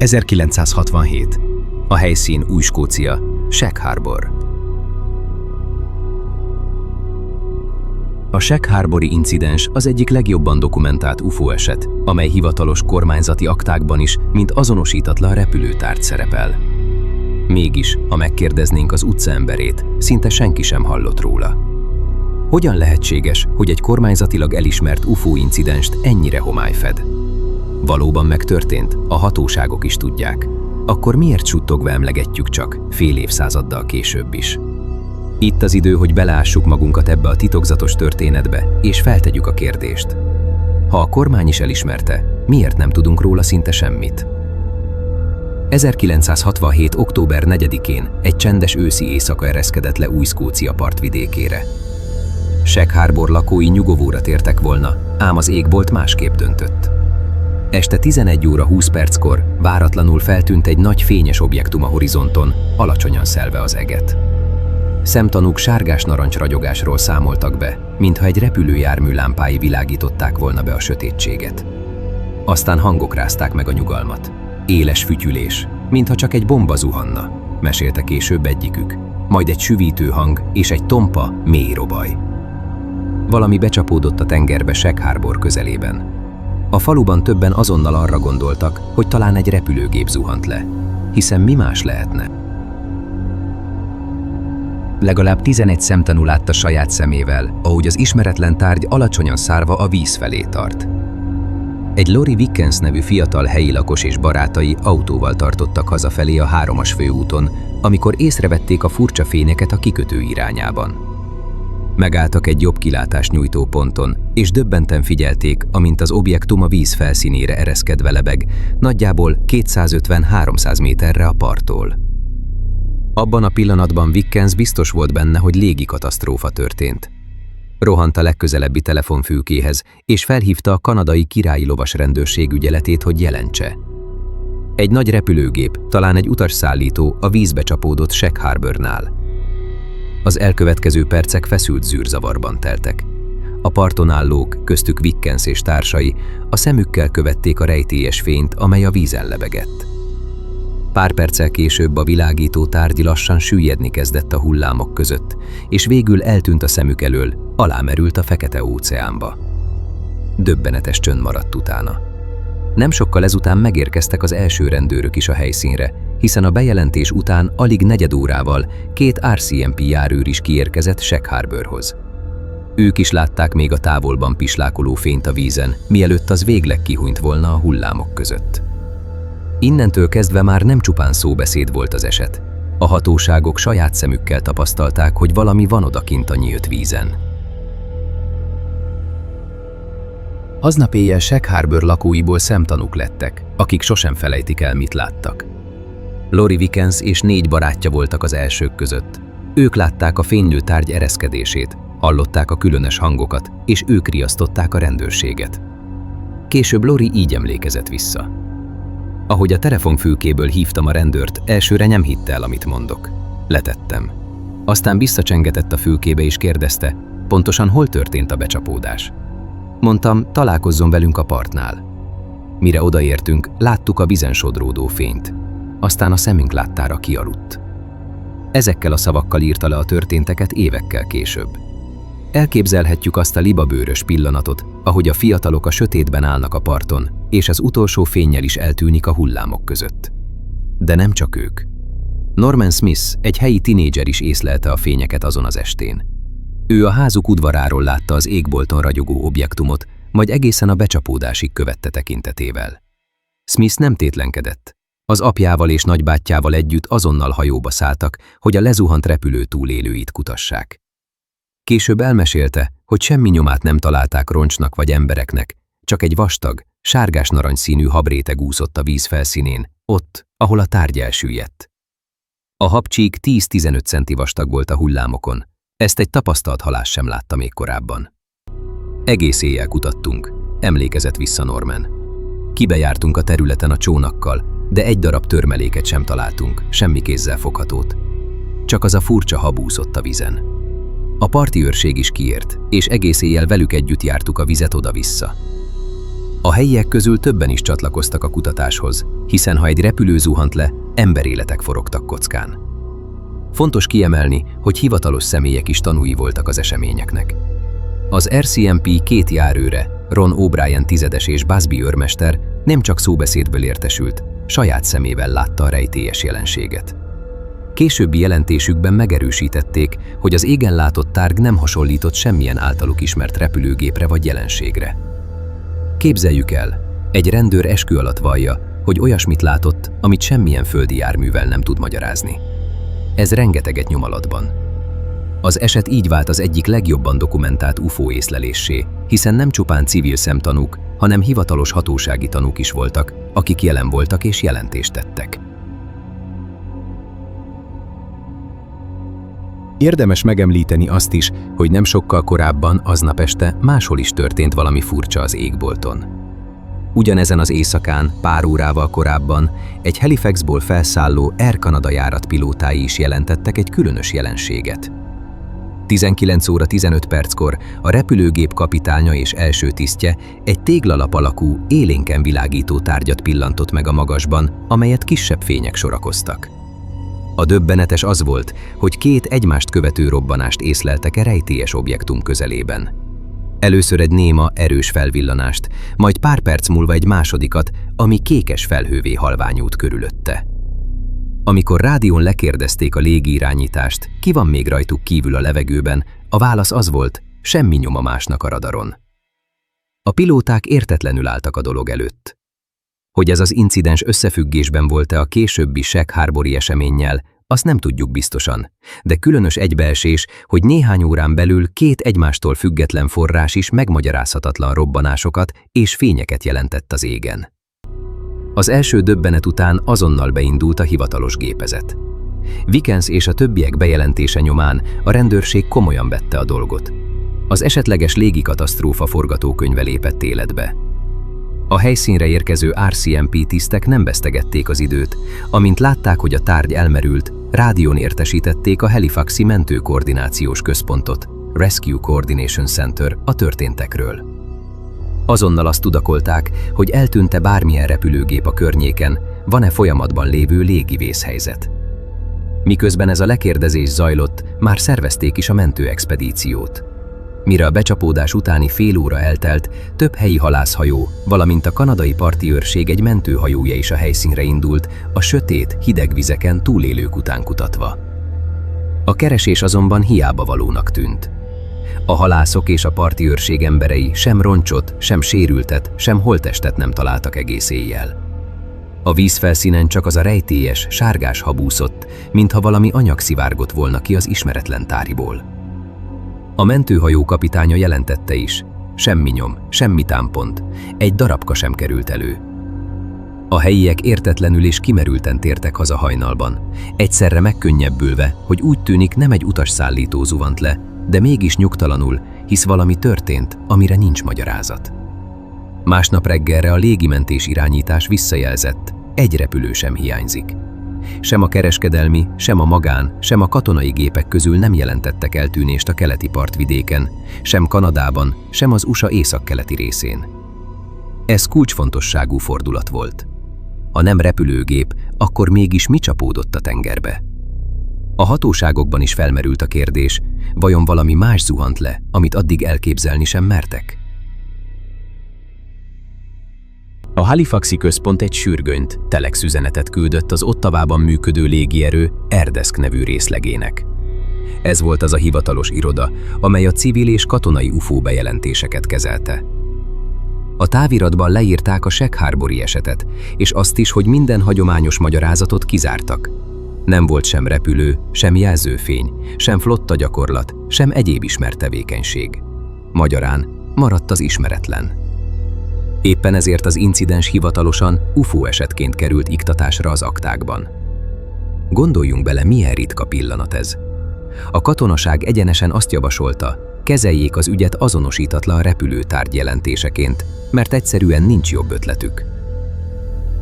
1967. A helyszín Új-Skócia, Shag Harbor. A Shag Harbori incidens az egyik legjobban dokumentált UFO eset, amely hivatalos kormányzati aktákban is, mint azonosítatlan repülőtárgy szerepel. Mégis, ha megkérdeznénk az utcaemberét, szinte senki sem hallott róla. Hogyan lehetséges, hogy egy kormányzatilag elismert UFO incidenst ennyire homály fed? Valóban megtörtént, a hatóságok is tudják. Akkor miért suttogva emlegetjük csak, fél évszázaddal később is? Itt az idő, hogy beleássuk magunkat ebbe a titokzatos történetbe, és feltegyük a kérdést. Ha a kormány is elismerte, miért nem tudunk róla szinte semmit? 1967. október 4-én egy csendes őszi éjszaka ereszkedett le Új-Skócia partvidékére. Shag Harbor lakói nyugovóra tértek volna, ám az égbolt másképp döntött. Este 11 óra 20 perckor váratlanul feltűnt egy nagy fényes objektum a horizonton, alacsonyan szelve az eget. Szemtanúk sárgás-narancs ragyogásról számoltak be, mintha egy repülőjármű lámpái világították volna be a sötétséget. Aztán hangok rázták meg a nyugalmat. Éles fütyülés, mintha csak egy bomba zuhanna, mesélte később egyikük, majd egy süvítő hang és egy tompa, mély robaj. Valami becsapódott a tengerbe Shag Harbor közelében. A faluban többen azonnal arra gondoltak, hogy talán egy repülőgép zuhant le, hiszen mi más lehetne. Legalább 11 szemtanú látta saját szemével, ahogy az ismeretlen tárgy alacsonyan szárva a víz felé tart. Egy Lori Wickens nevű fiatal helyi lakos és barátai autóval tartottak hazafelé a 3-as főúton, amikor észrevették a furcsa fényeket a kikötő irányában. Megálltak egy jobb kilátást nyújtó ponton, és döbbenten figyelték, amint az objektum a víz felszínére ereszkedve lebeg, nagyjából 250-300 méterre a parttól. Abban a pillanatban Wickens biztos volt benne, hogy légikatasztrófa történt. Rohant a legközelebbi telefonfülkéhez, és felhívta a kanadai királyi lovasrendőrség ügyeletét, hogy jelentse. Egy nagy repülőgép, talán egy utasszállító a vízbe csapódott Shag Harbornál. Az elkövetkező percek feszült zűrzavarban teltek. A parton állók, köztük Wickens és társai, a szemükkel követték a rejtélyes fényt, amely a vízen lebegett. Pár perccel később a világító tárgy lassan süllyedni kezdett a hullámok között, és végül eltűnt a szemük elől, alámerült a Fekete-óceánba. Döbbenetes csönd maradt utána. Nem sokkal ezután megérkeztek az első rendőrök is a helyszínre, hiszen a bejelentés után alig negyed órával 2 RCMP járőr is kiérkezett Shag Harborhoz. Ők is látták még a távolban pislákoló fényt a vízen, mielőtt az végleg kihunyt volna a hullámok között. Innentől kezdve már nem csupán szóbeszéd volt az eset. A hatóságok saját szemükkel tapasztalták, hogy valami van odakint a nyílt vízen. Aznap éjjel Shag Harbor lakóiból szemtanúk lettek, akik sosem felejtik el, mit láttak. Lori Wickens és 4 barátja voltak az elsők között. Ők látták a fénylő tárgy ereszkedését, hallották a különös hangokat, és ők riasztották a rendőrséget. Később Lori így emlékezett vissza. Ahogy a telefonfülkéből hívtam a rendőrt, elsőre nem hitte el, amit mondok. Letettem. Aztán visszacsengetett a fülkébe és kérdezte, pontosan hol történt a becsapódás. Mondtam, találkozzon velünk a partnál. Mire odaértünk, láttuk a vízen sodródó fényt. Aztán a szemünk láttára kialudt. Ezekkel a szavakkal írta le a történteket évekkel később. Elképzelhetjük azt a libabőrös pillanatot, ahogy a fiatalok a sötétben állnak a parton, és az utolsó fénnyel is eltűnik a hullámok között. De nem csak ők. Norman Smith, egy helyi tinédzser is észlelte a fényeket azon az estén. Ő a házuk udvaráról látta az égbolton ragyogó objektumot, majd egészen a becsapódásig követte tekintetével. Smith nem tétlenkedett. Az apjával és nagybátyjával együtt azonnal hajóba szálltak, hogy a lezuhant repülő túlélőit kutassák. Később elmesélte, hogy semmi nyomát nem találták roncsnak vagy embereknek, csak egy vastag, sárgás-narancs színű habréteg úszott a víz felszínén, ott, ahol a tárgy elsüllyedt. A habcsík 10-15 centi vastag volt a hullámokon. Ezt egy tapasztalt halász sem látta még korábban. Egész éjjel kutattunk, emlékezett vissza Norman. Kibejártunk a területen a csónakkal, de egy darab törmeléket sem találtunk, semmi kézzel foghatót. Csak az a furcsa hab úszott a vízen. A parti őrség is kiért, és egész éjjel velük együtt jártuk a vizet oda-vissza. A helyiek közül többen is csatlakoztak a kutatáshoz, hiszen ha egy repülő zuhant le, emberéletek forogtak kockán. Fontos kiemelni, hogy hivatalos személyek is tanúi voltak az eseményeknek. Az RCMP 2 járőre, Ron O'Brien tizedes és Busby őrmester nem csak szóbeszédből értesült, saját szemével látta a rejtélyes jelenséget. Későbbi jelentésükben megerősítették, hogy az égen látott tárgy nem hasonlított semmilyen általuk ismert repülőgépre vagy jelenségre. Képzeljük el, egy rendőr eskü alatt vallja, hogy olyasmit látott, amit semmilyen földi járművel nem tud magyarázni. Ez rengeteget nyom alatban. Az eset így vált az egyik legjobban dokumentált UFO észlelésé, hiszen nem csupán civil szemtanúk, hanem hivatalos hatósági tanúk is voltak, akik jelen voltak és jelentést tettek. Érdemes megemlíteni azt is, hogy nem sokkal korábban, aznap este máshol is történt valami furcsa az égbolton. Ugyanezen az éjszakán, pár órával korábban egy Halifaxból felszálló Air Canada járatpilótái is jelentettek egy különös jelenséget. 19 óra 15 perckor a repülőgép kapitánya és első tisztje egy téglalap alakú, élénken világító tárgyat pillantott meg a magasban, amelyet kisebb fények sorakoztak. A döbbenetes az volt, hogy 2 egymást követő robbanást észleltek a rejtélyes objektum közelében. Először egy néma, erős felvillanást, majd pár perc múlva egy másodikat, ami kékes felhővé halványult körülötte. Amikor rádión lekérdezték a légirányítást, ki van még rajtuk kívül a levegőben, a válasz az volt, semmi nyoma másnak a radaron. A pilóták értetlenül álltak a dolog előtt. Hogy ez az incidens összefüggésben volt-e a későbbi Shag Harbor-i eseménnyel, azt nem tudjuk biztosan, de különös egybeesés, hogy néhány órán belül 2 egymástól független forrás is megmagyarázhatatlan robbanásokat és fényeket jelentett az égen. Az első döbbenet után azonnal beindult a hivatalos gépezet. Wickens és a többiek bejelentése nyomán a rendőrség komolyan vette a dolgot. Az esetleges légikatasztrófa forgatókönyve lépett életbe. A helyszínre érkező RCMP tisztek nem vesztegették az időt, amint látták, hogy a tárgy elmerült, rádión értesítették a Halifaxi mentőkoordinációs központot, Rescue Coordination Center a történtekről. Azonnal azt tudakolták, hogy eltűnt-e bármilyen repülőgép a környéken, van-e folyamatban lévő légi vészhelyzet. Miközben ez a lekérdezés zajlott, már szervezték is a mentőexpedíciót. Mire a becsapódás utáni fél óra eltelt, több helyi halászhajó, valamint a kanadai parti őrség egy mentőhajója is a helyszínre indult, a sötét, hideg vizeken túlélők után kutatva. A keresés azonban hiába valónak tűnt. A halászok és a parti őrség emberei sem roncsot, sem sérültet, sem holttestet nem találtak egész éjjel. A vízfelszínen csak az a rejtélyes, sárgás hab úszott, mintha valami anyag szivárgott volna ki az ismeretlen tárgyból. A mentőhajó kapitánya jelentette is, semmi nyom, semmi támpont, egy darabka sem került elő. A helyiek értetlenül és kimerülten tértek haza hajnalban, egyszerre megkönnyebbülve, hogy úgy tűnik nem egy utasszállító zuhant le, de mégis nyugtalanul, hisz valami történt, amire nincs magyarázat. Másnap reggelre a légimentés irányítás visszajelzett, egy repülő sem hiányzik. Sem a kereskedelmi, sem a magán, sem a katonai gépek közül nem jelentettek eltűnést a keleti partvidéken, sem Kanadában, sem az USA északkeleti részén. Ez kulcsfontosságú fordulat volt. Ha nem repülőgép, akkor mégis mi csapódott a tengerbe? A hatóságokban is felmerült a kérdés, vajon valami más zuhant le, amit addig elképzelni sem mertek? A Halifaxi központ egy sürgönyt, telexüzenetet küldött az Ottawában működő légierő RDESC nevű részlegének. Ez volt az a hivatalos iroda, amely a civil és katonai UFO bejelentéseket kezelte. A táviratban leírták a Shag Harbor-i esetet, és azt is, hogy minden hagyományos magyarázatot kizártak. Nem volt sem repülő, sem jelzőfény, sem flotta gyakorlat, sem egyéb ismert tevékenység. Magyarán maradt az ismeretlen. Éppen ezért az incidens hivatalosan UFO esetként került iktatásra az aktákban. Gondoljunk bele, milyen ritka pillanat ez. A katonaság egyenesen azt javasolta, kezeljék az ügyet azonosítatlan repülőtárgy jelentéseként, mert egyszerűen nincs jobb ötletük.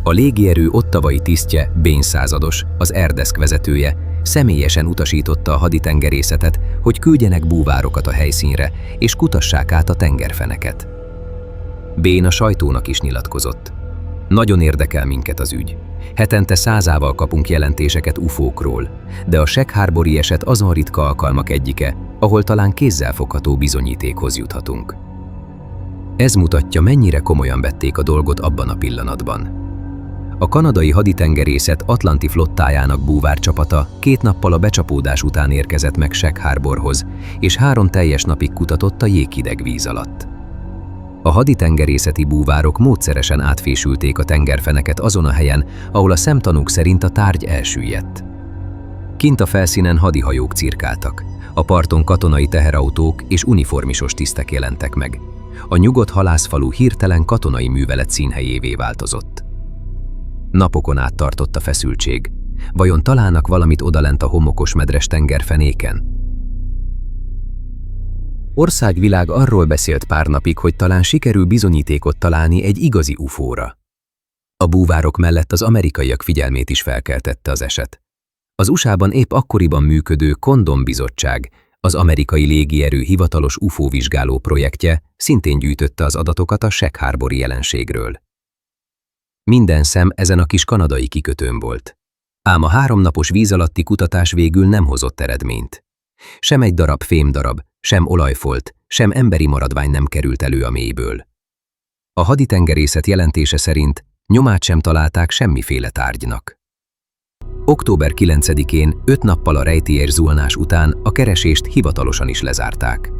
A légierő ottawai tisztje, Bain százados, az RDESC vezetője, személyesen utasította a haditengerészetet, hogy küldjenek búvárokat a helyszínre, és kutassák át a tengerfeneket. Bén a sajtónak is nyilatkozott. Nagyon érdekel minket az ügy. Hetente 100-ával kapunk jelentéseket UFO-król, de a Shek-Harbori eset azon ritka alkalmak egyike, ahol talán kézzelfogható bizonyítékhoz juthatunk. Ez mutatja, mennyire komolyan vették a dolgot abban a pillanatban. A kanadai haditengerészet atlanti flottájának búvárcsapata 2 nappal a becsapódás után érkezett meg Shek-Harborhoz, és 3 teljes napig kutatott a jéghideg víz alatt. A haditengerészeti búvárok módszeresen átfésülték a tengerfeneket azon a helyen, ahol a szemtanúk szerint a tárgy elsüllyedt. Kint a felszínen hadihajók cirkáltak, a parton katonai teherautók és uniformisos tisztek jelentek meg. A nyugodt halászfalu hirtelen katonai művelet színhelyévé változott. Napokon át tartott a feszültség. Vajon találnak valamit odalent a homokos medres tengerfenéken? Országvilág arról beszélt pár napig, hogy talán sikerül bizonyítékot találni egy igazi UFO-ra. A búvárok mellett az amerikaiak figyelmét is felkeltette az eset. Az USA-ban épp akkoriban működő Condon bizottság, az amerikai légierő hivatalos UFO vizsgáló projektje szintén gyűjtötte az adatokat a Shek-Harbori jelenségről. Minden szem ezen a kis kanadai kikötőn volt. Ám a 3 napos víz alatti kutatás végül nem hozott eredményt. Sem egy darab fémdarab, sem olajfolt, sem emberi maradvány nem került elő a mélyből. A haditengerészet jelentése szerint nyomát sem találták semmiféle tárgynak. Október 9-én, 5 nappal a rejtélyes zuhanás után a keresést hivatalosan is lezárták.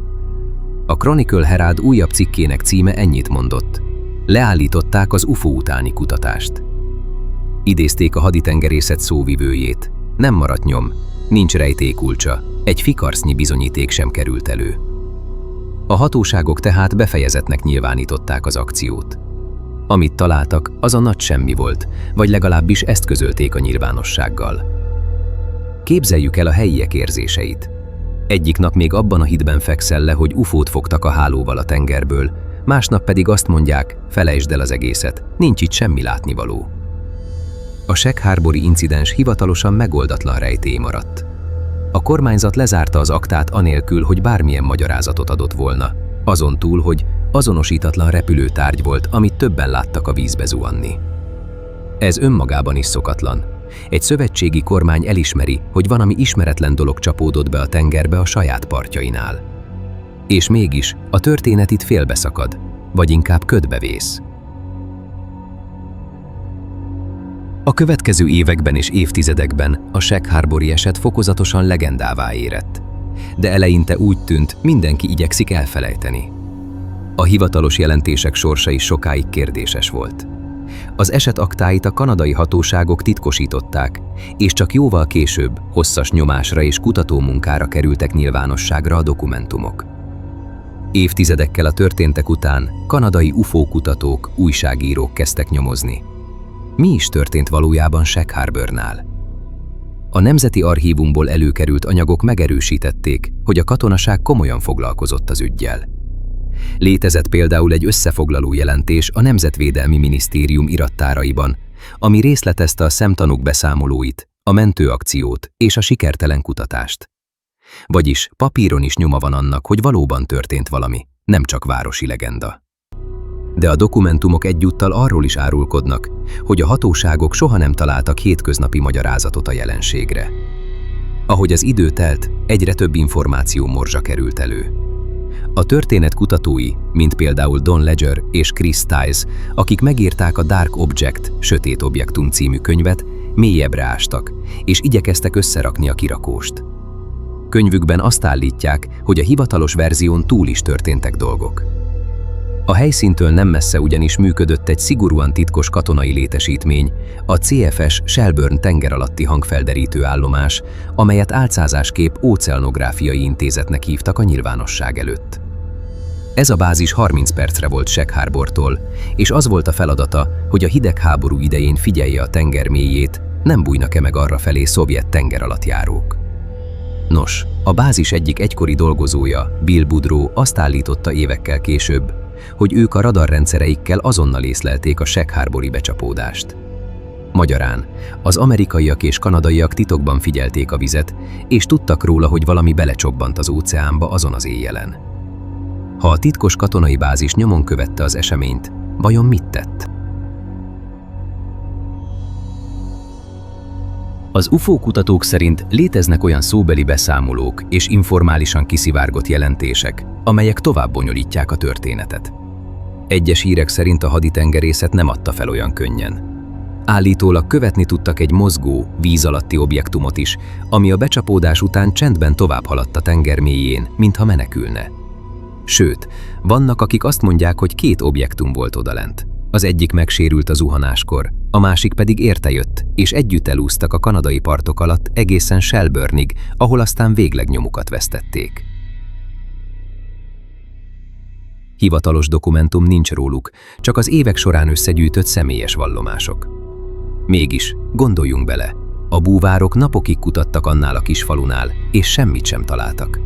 A Chronicle Herald újabb cikkének címe ennyit mondott: leállították az UFO utáni kutatást. Idézték a haditengerészet szóvivőjét: nem maradt nyom, nincs rejtélykulcsa, egy fikarsznyi bizonyíték sem került elő. A hatóságok tehát befejezettnek nyilvánították az akciót. Amit találtak, az a nagy semmi volt, vagy legalábbis ezt közölték a nyilvánossággal. Képzeljük el a helyiek érzéseit. Egyik nap még abban a hitben fekszel le, hogy UFO-t fogtak a hálóval a tengerből, másnap pedig azt mondják, felejtsd el az egészet, nincs itt semmi látnivaló. A Shek-Harbori incidens hivatalosan megoldatlan rejtély maradt. A kormányzat lezárta az aktát anélkül, hogy bármilyen magyarázatot adott volna, azon túl, hogy azonosítatlan repülőtárgy volt, amit többen láttak a vízbe zuhanni. Ez önmagában is szokatlan. Egy szövetségi kormány elismeri, hogy valami ismeretlen dolog csapódott be a tengerbe a saját partjainál. És mégis a történet itt félbeszakad, vagy inkább ködbevész. A következő években és évtizedekben a Shek-Harbori eset fokozatosan legendává érett. De eleinte úgy tűnt, mindenki igyekszik elfelejteni. A hivatalos jelentések sorsa is sokáig kérdéses volt. Az eset aktáit a kanadai hatóságok titkosították, és csak jóval később hosszas nyomásra és kutatómunkára kerültek nyilvánosságra a dokumentumok. Évtizedekkel a történtek után kanadai UFO kutatók, újságírók kezdtek nyomozni. Mi is történt valójában Shek-Harbornál? A Nemzeti Archívumból előkerült anyagok megerősítették, hogy a katonaság komolyan foglalkozott az üggyel. Létezett például egy összefoglaló jelentés a Nemzetvédelmi Minisztérium irattáraiban, ami részletezte a szemtanúk beszámolóit, a mentőakciót és a sikertelen kutatást. Vagyis papíron is nyoma van annak, hogy valóban történt valami, nem csak városi legenda. De a dokumentumok egyúttal arról is árulkodnak, hogy a hatóságok soha nem találtak hétköznapi magyarázatot a jelenségre. Ahogy az idő telt, egyre több információ morzsa került elő. A történet kutatói, mint például Don Ledger és Chris Stiles, akik megírták a Dark Object, Sötét Objektum című könyvet, mélyebbre ástak, és igyekeztek összerakni a kirakóst. Könyvükben azt állítják, hogy a hivatalos verzión túl is történtek dolgok. A helyszíntől nem messze ugyanis működött egy szigorúan titkos katonai létesítmény, a CFS Shelburne tengeralatti hangfelderítő állomás, amelyet álcázásképp óceanográfiai intézetnek hívtak a nyilvánosság előtt. Ez a bázis 30 percre volt Shek-Harbortól, és az volt a feladata, hogy a hidegháború idején figyelje a tenger mélyét, nem bújnak-e meg arrafelé szovjet tengeralattjárók. Nos, a bázis egyik egykori dolgozója, Bill Boudreau azt állította évekkel később, hogy ők a radarrendszereikkel azonnal észlelték a Shek-Harbori becsapódást. Magyarán, az amerikaiak és kanadaiak titokban figyelték a vizet, és tudtak róla, hogy valami belecsobbant az óceánba azon az éjjelen. Ha a titkos katonai bázis nyomon követte az eseményt, vajon mit tett? Az UFO kutatók szerint léteznek olyan szóbeli beszámolók és informálisan kiszivárgott jelentések, amelyek tovább bonyolítják a történetet. Egyes hírek szerint a haditengerészet nem adta fel olyan könnyen. Állítólag követni tudtak egy mozgó, víz alatti objektumot is, ami a becsapódás után csendben tovább haladt a tenger mélyén, mintha menekülne. Sőt, vannak, akik azt mondják, hogy 2 objektum volt odalent. Az egyik megsérült a zuhanáskor, a másik pedig érte jött, és együtt elúsztak a kanadai partok alatt egészen Shelburneig, ahol aztán végleg nyomukat vesztették. Hivatalos dokumentum nincs róluk, csak az évek során összegyűjtött személyes vallomások. Mégis, gondoljunk bele, a búvárok napokig kutattak annál a kis falunál, és semmit sem találtak.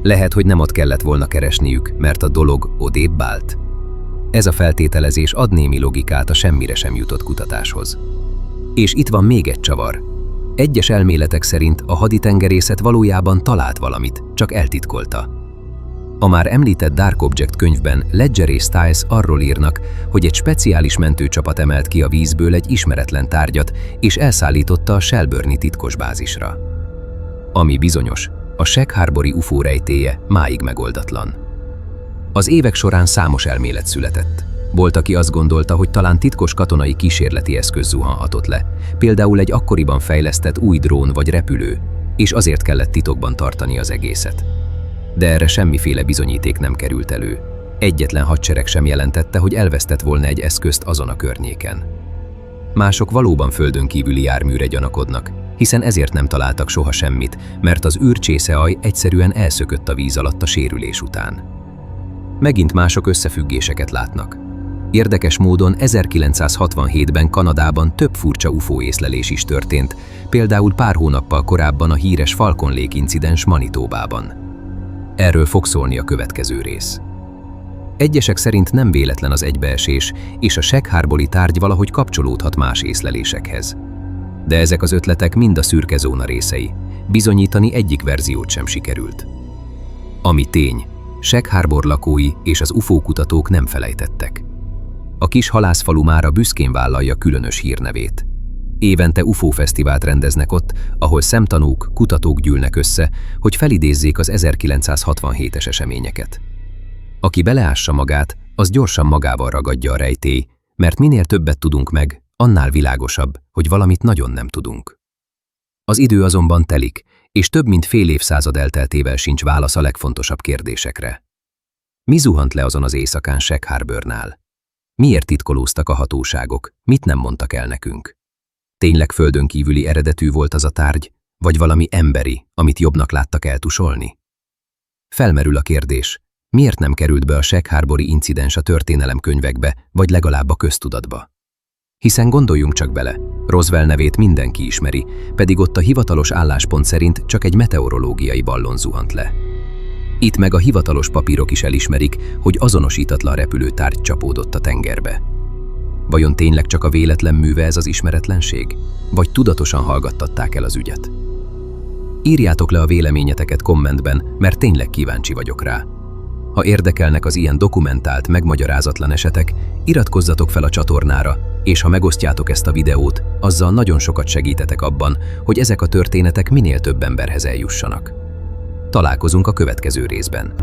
Lehet, hogy nem ott kellett volna keresniük, mert a dolog odébb állt. Ez a feltételezés ad némi logikát a semmire sem jutott kutatáshoz. És itt van még egy csavar. Egyes elméletek szerint a haditengerészet valójában talált valamit, csak eltitkolta. A már említett Dark Object könyvben Ledger és Stiles arról írnak, hogy egy speciális mentőcsapat emelt ki a vízből egy ismeretlen tárgyat, és elszállította a Shelburne-i titkos bázisra. Ami bizonyos, a Shag Harbor-i UFO rejtélye máig megoldatlan. Az évek során számos elmélet született. Volt, aki azt gondolta, hogy talán titkos katonai kísérleti eszköz zuhanhatott le, például egy akkoriban fejlesztett új drón vagy repülő, és azért kellett titokban tartani az egészet. De erre semmiféle bizonyíték nem került elő. Egyetlen hadsereg sem jelentette, hogy elvesztett volna egy eszközt azon a környéken. Mások valóban földön kívüli járműre gyanakodnak, hiszen ezért nem találtak soha semmit, mert az űrcsészeaj egyszerűen elszökött a víz alatt a sérülés után. Megint mások összefüggéseket látnak. Érdekes módon 1967-ben Kanadában több furcsa UFO észlelés is történt, például pár hónappal korábban a híres Falcon Lake incidens Manitobában. Erről fog szólni a következő rész. Egyesek szerint nem véletlen az egybeesés, és a Shag Harbor-i tárgy valahogy kapcsolódhat más észlelésekhez. De ezek az ötletek mind a szürke zóna részei. Bizonyítani egyik verziót sem sikerült. Ami tény, Shag Harbor lakói és az UFO kutatók nem felejtettek. A kis halászfalu mára büszkén vállalja különös hírnevét. Évente UFO fesztivált rendeznek ott, ahol szemtanúk, kutatók gyűlnek össze, hogy felidézzék az 1967-es eseményeket. Aki beleássa magát, az gyorsan magával ragadja a rejtély, mert minél többet tudunk meg, annál világosabb, hogy valamit nagyon nem tudunk. Az idő azonban telik, és több mint fél évszázad elteltével sincs válasz a legfontosabb kérdésekre. Mi zuhant le azon az éjszakán Shag Harbor-nál? Miért titkolóztak a hatóságok? Mit nem mondtak el nekünk? Tényleg földön kívüli eredetű volt az a tárgy, vagy valami emberi, amit jobbnak láttak eltusolni? Felmerül a kérdés, miért nem került be a Shag Harbor-i incidens a történelemkönyvekbe, vagy legalább a köztudatba? Hiszen gondoljunk csak bele, Roswell nevét mindenki ismeri, pedig ott a hivatalos álláspont szerint csak egy meteorológiai ballon zuhant le. Itt meg a hivatalos papírok is elismerik, hogy azonosítatlan repülőtárgy csapódott a tengerbe. Vajon tényleg csak a véletlen műve ez az ismeretlenség? Vagy tudatosan hallgattatták el az ügyet? Írjátok le a véleményeteket kommentben, mert tényleg kíváncsi vagyok rá. Ha érdekelnek az ilyen dokumentált, megmagyarázatlan esetek, iratkozzatok fel a csatornára, és ha megosztjátok ezt a videót, azzal nagyon sokat segítetek abban, hogy ezek a történetek minél több emberhez eljussanak. Találkozunk a következő részben.